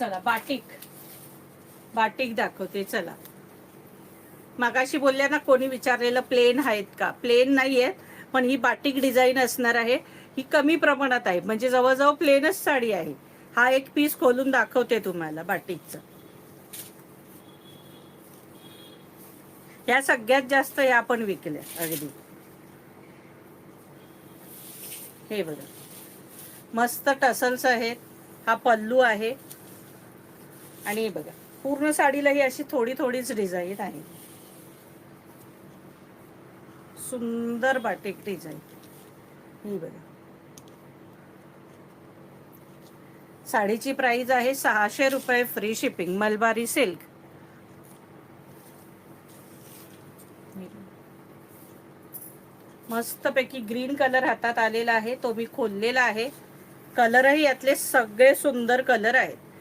चला batik batik दाखवते. चला, मागाशी बोलल्या ना कोणी विचारलेलं प्लेन आहेत का, प्लेन नाही आहेत, पण ही बाटिक डिझाईन असणार आहे. ही कमी प्रमाणात आहे, म्हणजे जवळजवळ प्लेनच साडी आहे. हा एक पीस खोलून दाखवते तुम्हाला बाटिकचं. ह्या सगळ्यात जास्त या आपण विकल्या अगदी. हे बघा, मस्त टसल्स आहेत. हा पल्लू आहे. आणि बघा पूर्ण साडीला ही अशी थोडी थोडीच डिझाईन आहे. सुंदर बाटिक डिझाईन. ही बघा, साडीची प्राइस आहे 600 रुपये, फ्री शिपिंग, मलबारी सिल्क. मस्तपैकी ग्रीन कलर हातात आलेला आहे, तो मी खोललेला आहे. कलरही यातले सगळे सुंदर कलर आहेत.